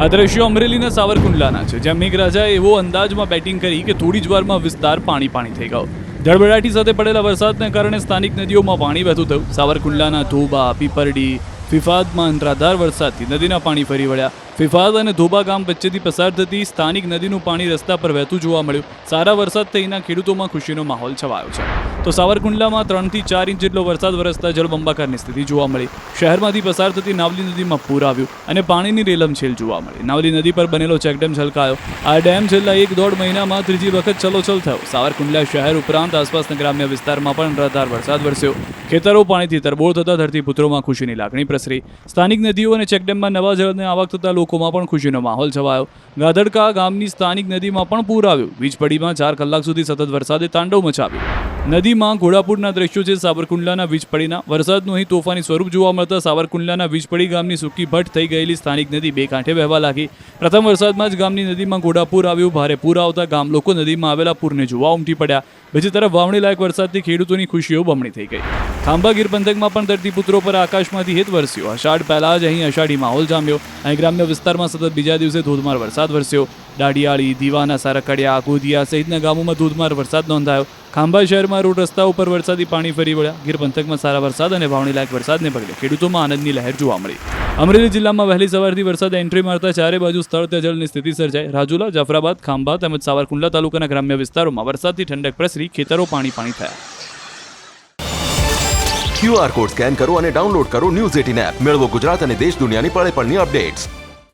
આ દ્રશ્યો અમરેલીના સાવરકુંડલાના છે, જ્યાં મેઘરાજાએ એવો અંદાજમાં બેટિંગ કરી કે થોડી જ વારમાં વિસ્તાર પાણી થઈ ગયો. ધડબડાટી સાથે પડેલા વરસાદને કારણે સ્થાનિક નદીઓમાં પાણી વહેતું થયું. સાવરકુંડલાના ધોબા, પીપરડી, ફિફાદમાં અનરાધાર વરસાદથી નદીના પાણી ફરી વળ્યા. ફિફાદ અને ધોબા ગામ વચ્ચેથી પસાર થતી સ્થાનિક નદીનું પાણી રસ્તા પર વહેતું જોવા મળ્યું. સારા વરસાદથી અહીંના ખેડૂતોમાં ખુશીનો માહોલ છવાયો છે. તો સાવરકુંડલામાં 3 થી 4 ઇંચ જેટલો વરસાદ વરસતા જળબંબાકારની સ્થિતિ જોવા મળી. શહેરમાંથી પસાર થતી નાવલી નદીમાં પૂર આવ્યું અને પાણીની રેલમછેલ જોવા મળી. નાવલી નદી પર બનેલો ચેકડેમ છલકાયો. આ ડેમ છેલ્લા 1-1.5 મહિનામાં ત્રીજી વખત છલોછલ થયો. સાવરકુંડલા શહેર ઉપરાંત આસપાસના ગ્રામ્ય વિસ્તારમાં પણ અનરાધાર વરસાદ વરસ્યો. ખેતરો પાણીથી તરબોળ થતા ધરતીપુત્રોમાં ખુશીની લાગણી પ્રસરી. સ્થાનિક નદીઓ અને ચેકડેમમાં નવા જળને આવક થતા લોકોમાં પણ ખુશીનો માહોલ છવાયો. ગાધડકા ગામની સ્થાનિક નદીમાં પણ પૂર આવ્યું. વીજપડીમાં 4 કલાક સુધી સતત વરસાદે તાંડવ મચાવ્યું. નદીમાં ઘોડાપૂરના દ્રશ્યો છે સાવરકુંડલાના વીજપડીના. વરસાદનું અહીં તોફાની સ્વરૂપ જોવા મળતા સાવરકુંડલાના વીજપડી ગામની સૂકી ભટ્ટ થઈ ગયેલી સ્થાનિક નદી બે કાંઠે વહેવા લાગી. પ્રથમ વરસાદમાં જ ગામની નદીમાં ઘોડાપૂર આવ્યું. ભારે પૂર આવતા ગામ લોકો નદીમાં આવેલા પૂરને જોવા ઉમટી પડ્યા. બીજી તરફ વાવણી લાયક વરસાદથી ખેડૂતોની ખુશીઓ બમણી થઈ ગઈ. ખાંભા ગીર પંથકમાં પણ ધરતીપુત્રો પર આકાશમાંથી હિત વરસ્યો. અષાઢ પહેલા જ અહીં અષાઢી માહોલ જામ્યો. અહીં ગ્રામ્ય વિસ્તારમાં સતત બીજા દિવસે ધોધમાર વરસાદ વરસ્યો. ડાડિયાળી, દીવાના, સારકડિયા, ગોધિયા સહિતના ગામોમાં ધોધમાર વરસાદ નોંધાયો. ખાંભા શહેરમાં રોડ રસ્તા ઉપર વરસાદી પાણી ફરી વળ્યા. ગીર પંથકમાં સારા વરસાદ અને વાવણી લાયક વરસાદને પગલે ખેડૂતોમાં આનંદની લહેર જોવા મળી. અમરેલી જિલ્લામાં વહેલી સવારથી વરસાદ એન્ટ્રી મારતા ચારે બાજુ સ્થળ જળની સ્થિતિ સર્જાઈ. રાજુલા, જાફરાબાદ, ખાંભા તેમજ સાવરકુંડલા તાલુકાના ગ્રામ્ય વિસ્તારોમાં વરસાદથી ઠંડક પ્રસરી. ખેતરો પાણી થયા. QR કોડ સ્કેન કરો અને ડાઉનલોડ કરો ન્યૂઝ 18 એપ. મેળવો ગુજરાત અને દેશ દુનિયાની પળે પળની અપડેટ્સ.